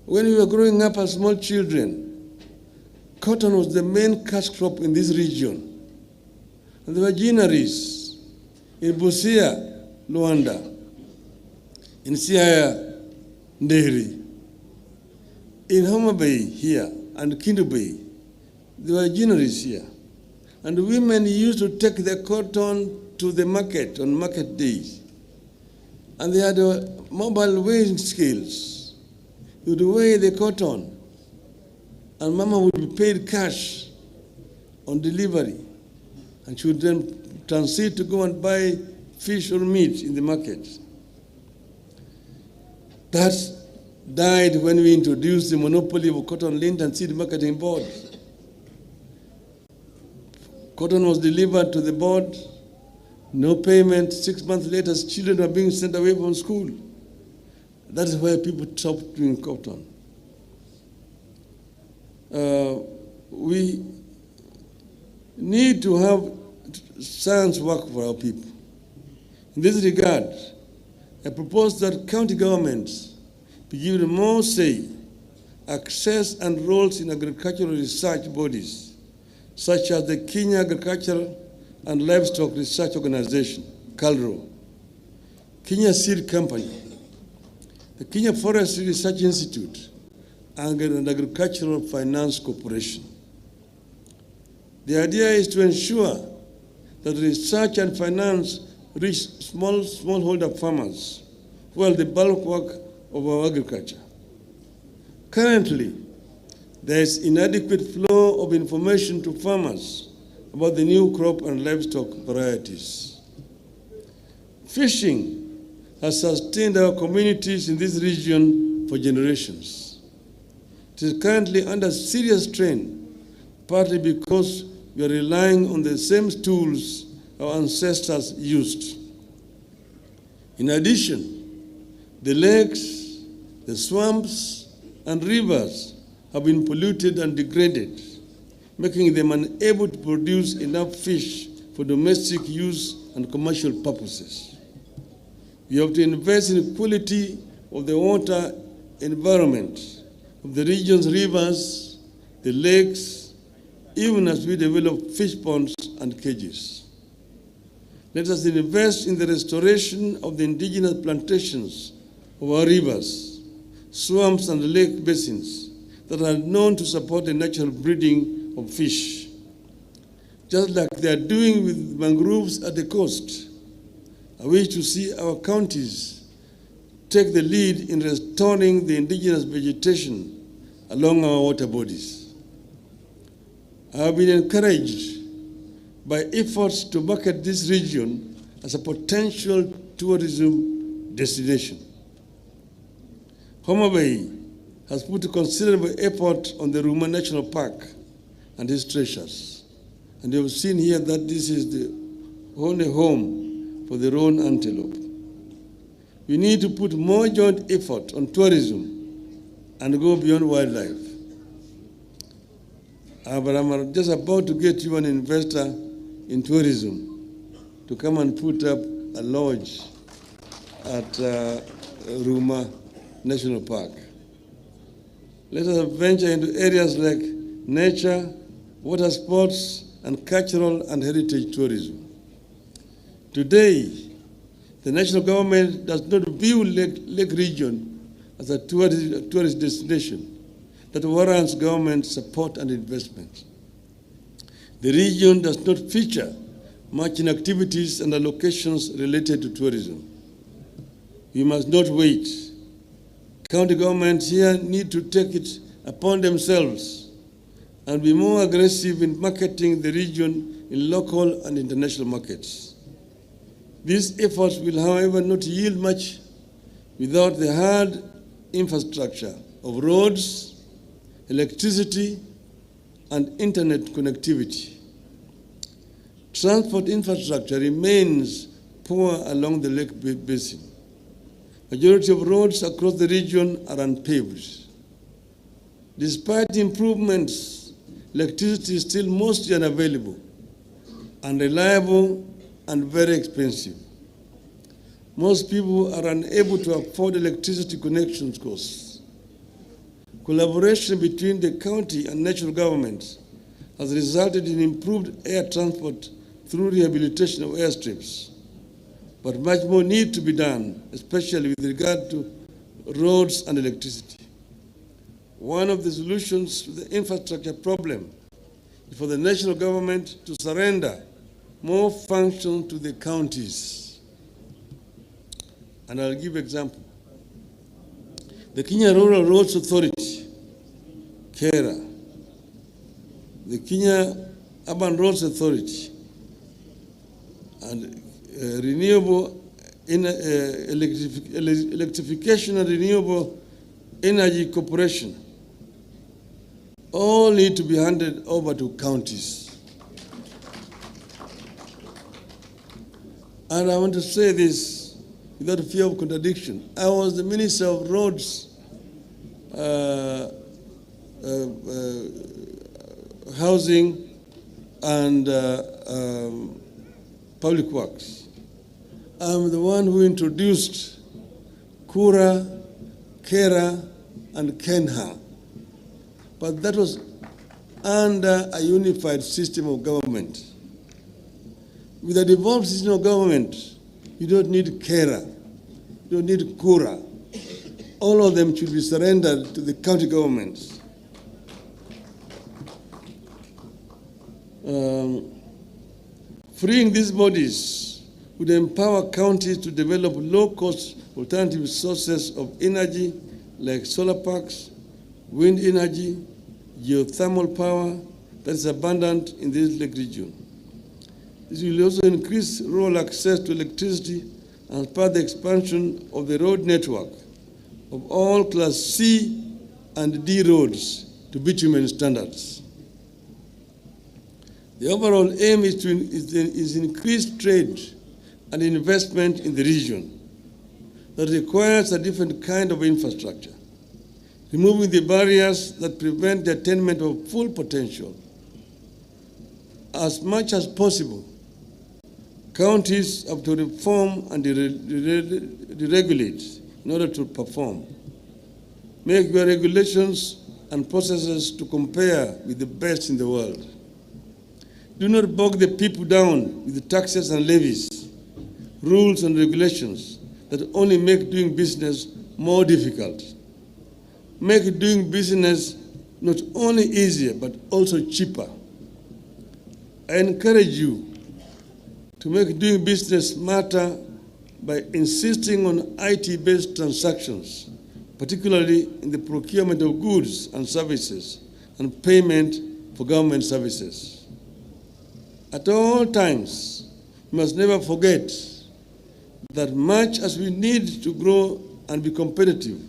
When we were growing up as small children, cotton was the main cash crop in this region. And there were ginaries in Busia, Luanda, in Siaya, Nderi, in Homabay here, and Kindu Bay. There were ginaries here. And women used to take the cotton to the market on market days. And they had mobile weighing scales. They would weigh the cotton, and Mama would be paid cash on delivery. And she would then transit to go and buy fish or meat in the market. That died when we introduced the monopoly of cotton lint and seed marketing boards. Cotton was delivered to the board, no payment. 6 months later, children were being sent away from school. That is why people stopped doing cotton. We need to have science work for our people. In this regard, I propose that county governments be given more say, access, and roles in agricultural research bodies, such as the Kenya Agricultural and Livestock Research Organization, KALRO, Kenya Seed Company, the Kenya Forestry Research Institute, and Agricultural Finance Corporation. The idea is to ensure that research and finance reach smallholder farmers who are the bulk work of our agriculture. Currently, there is inadequate flow of information to farmers about the new crop and livestock varieties. Fishing has sustained our communities in this region for generations. It is currently under serious strain, partly because we are relying on the same tools our ancestors used. In addition, the lakes, the swamps, and rivers have been polluted and degraded, making them unable to produce enough fish for domestic use and commercial purposes. We have to invest in the quality of the water environment of the region's rivers, the lakes, even as we develop fish ponds and cages. Let us invest in the restoration of the indigenous plantations of our rivers, swamps, and lake basins that are known to support the natural breeding of fish, just like they are doing with mangroves at the coast. I wish to see our counties take the lead in restoring the indigenous vegetation along our water bodies. I have been encouraged by efforts to market this region as a potential tourism destination. Homabay has put considerable effort on the Ruma National Park and its treasures. And you have seen here that this is the only home for the roan antelope. We need to put more joint effort on tourism and go beyond wildlife. But I'm just about to get you an investor in tourism to come and put up a lodge at Ruma National Park. Let us venture into areas like nature, water sports, and cultural and heritage tourism. Today, the national government does not view Lake region as a tourist destination that warrants government support and investment. The region does not feature much in activities and allocations related to tourism. We must not wait. County governments here need to take it upon themselves and be more aggressive in marketing the region in local and international markets. These efforts will, however, not yield much without the hard infrastructure of roads, electricity, and internet connectivity. Transport infrastructure remains poor along the lake basin. Majority of roads across the region are unpaved. Despite improvements, electricity is still mostly unavailable, unreliable, and very expensive. Most people are unable to afford electricity connection costs. Collaboration between the county and national governments has resulted in improved air transport through rehabilitation of airstrips. But much more needs to be done, especially with regard to roads and electricity. One of the solutions to the infrastructure problem is for the national government to surrender more function to the counties. And I'll give an example. The Kenya Rural Roads Authority, KERA, the Kenya Urban Roads Authority, and renewable electrification and renewable energy corporation all need to be handed over to counties. And I want to say this without fear of contradiction. I was the Minister of Roads, Housing, and Public Works. I'm the one who introduced Kura, Kera, and Kenha. But that was under a unified system of government. With a devolved system of government, you don't need Kera, you don't need Kura. All of them should be surrendered to the county governments. Freeing these bodies would empower counties to develop low-cost alternative sources of energy like solar parks, wind energy, geothermal power that is abundant in this lake region. This will also increase rural access to electricity and spur the expansion of the road network of all Class C and D roads to bitumen standards. The overall aim is increased trade and investment in the region that requires a different kind of infrastructure, removing the barriers that prevent the attainment of full potential. As much as possible, counties have to reform and deregulate in order to perform. Make your regulations and processes to compare with the best in the world. Do not bog the people down with the taxes and levies, rules and regulations that only make doing business more difficult. Make doing business not only easier, but also cheaper. I encourage you to make doing business smarter by insisting on IT-based transactions, particularly in the procurement of goods and services and payment for government services. At all times, we must never forget that much as we need to grow and be competitive,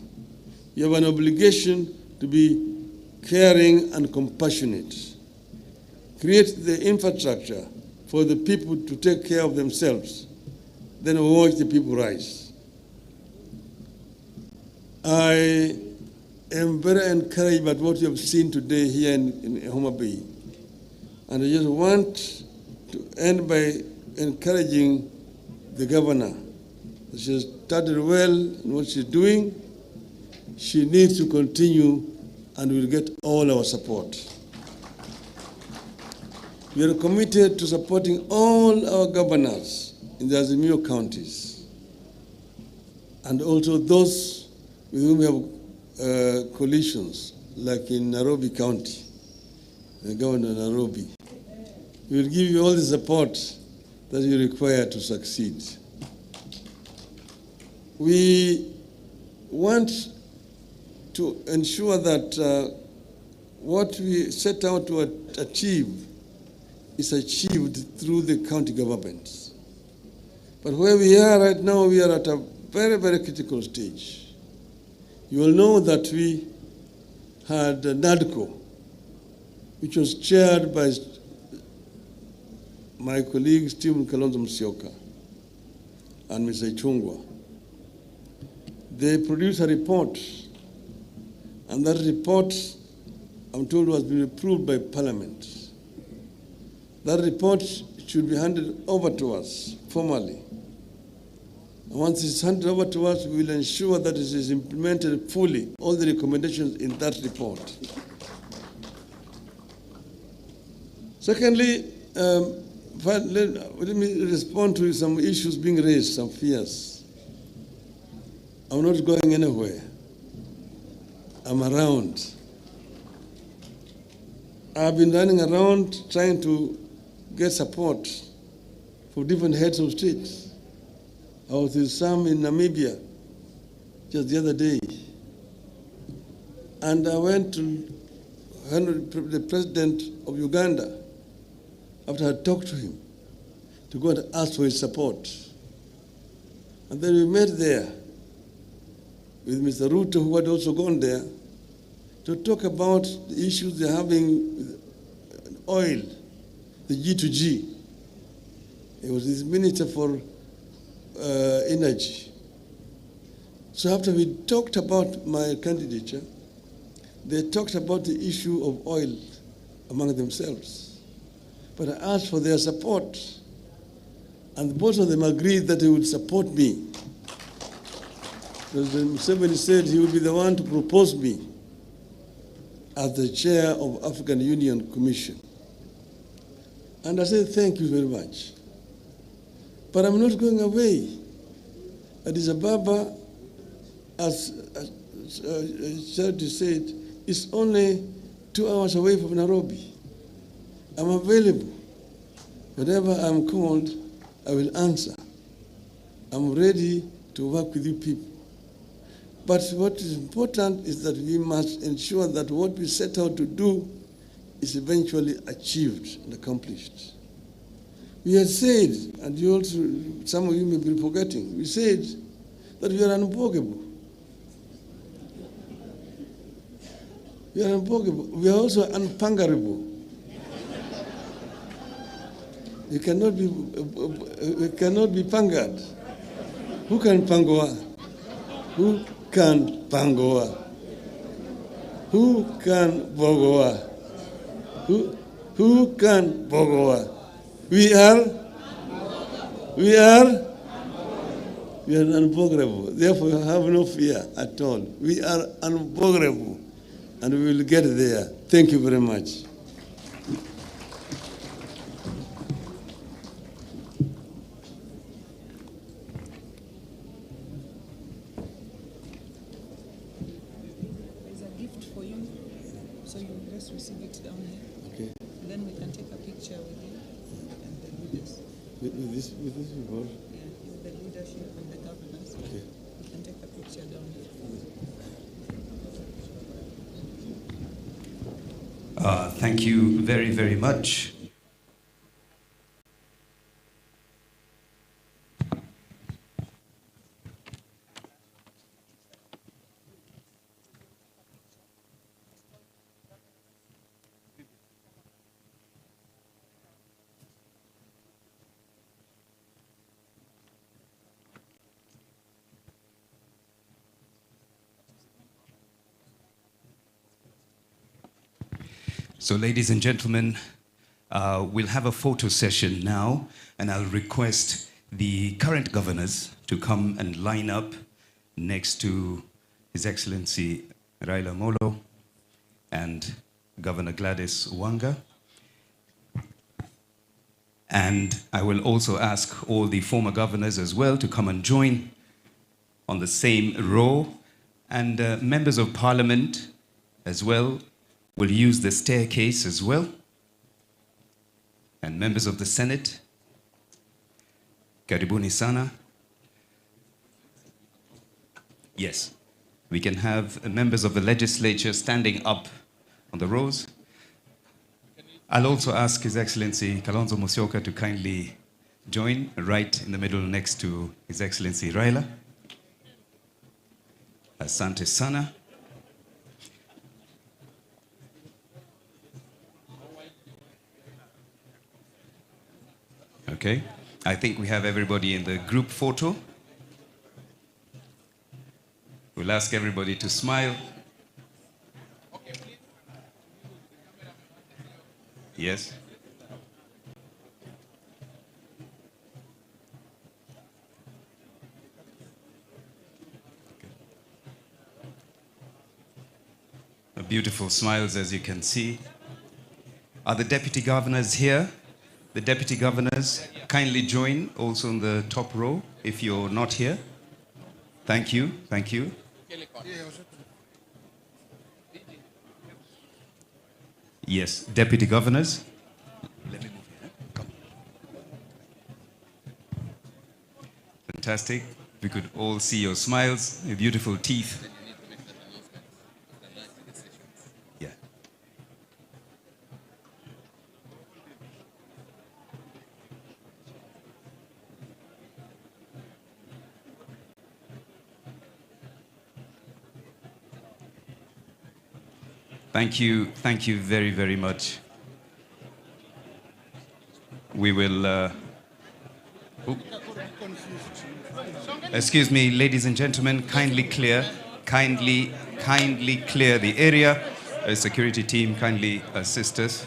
you have an obligation to be caring and compassionate. Create the infrastructure for the people to take care of themselves, then watch the people rise. I am very encouraged by what you have seen today here in Homabay. And I just want to end by encouraging the governor. She has started well in what she's doing. She needs to continue and will get all our support. We are committed to supporting all our governors in the AZIMIO counties and also those with whom we have coalitions, like in Nairobi County, the governor of Nairobi. We will give you all the support that you require to succeed. We want to ensure that what we set out to achieve is achieved through the county governments. But where we are right now, we are at a very, very critical stage. You will know that we had NADCO, which was chaired by my colleague Stephen KALONZO MUSYOKA and Mr. Ichungwa. They produced a report, and that report, I'm told, was been approved by Parliament. That report should be handed over to us formally. And once it's handed over to us, we will ensure that it is implemented fully, all the recommendations in that report. Secondly, let me respond to some issues being raised, some fears. I'm not going anywhere. I'm around. I've been running around trying to get support for different heads of states. I was with some in Namibia just the other day. And I went to the president of Uganda after I talked to him to go and ask for his support. And then we met there with Mr. Ruto, who had also gone there, to talk about the issues they're having with oil, the G2G. He was his minister for energy. So after we talked about my candidature, they talked about the issue of oil among themselves. But I asked for their support, and both of them agreed that they would support me. President Museveni said he would be the one to propose me as the chair of African Union Commission. And I said, thank you very much. But I'm not going away. Addis Ababa, as Charity said, is only 2 hours away from Nairobi. I'm available. Whenever I'm called, I will answer. I'm ready to work with you people. But what is important is that we must ensure that what we set out to do is eventually achieved and accomplished. We had said, and you also, some of you may be forgetting, we said that we are unbogable. We are unbogable. We are also unpangarable. We cannot be pangared. Who can pangoa? Who can pangoa? Who can bogoa? Who can bogoa? We are unbogable. Therefore, have no fear at all. We are unbogable, and we will get there. Thank you very much.
There's a gift for you, so you just receive it down here.
Okay.
And then we can take a picture with you and the leaders.
With this report?
Yeah, with the leadership and the governors.
Okay.
We can take a picture down here.
Thank you very, very much. So, ladies and gentlemen, we'll have a photo session now, and I'll request the current governors to come and line up next to His Excellency Raila Molo and Governor Gladys Wanga. And I will also ask all the former governors as well to come and join on the same row, and members of parliament as well will use the staircase as well, and members of the Senate, karibuni sana. Yes, we can have members of the legislature standing up on the rows. I'll also ask His Excellency KALONZO MUSYOKA to kindly join right in the middle next to His Excellency Raila. Asante sana. Okay, I think we have everybody in the group photo. We'll ask everybody to smile. Yes. Beautiful smiles, as you can see. Are the deputy governors here? The deputy governors, kindly join also in the top row if you're not here. Thank you, thank you. Yes, deputy governors. Let me move here. Come. Fantastic. We could all see your smiles, your beautiful teeth. Yeah. Thank you very, very much. We will Oop. Excuse me, ladies and gentlemen, kindly clear the area. Security team, kindly assist us.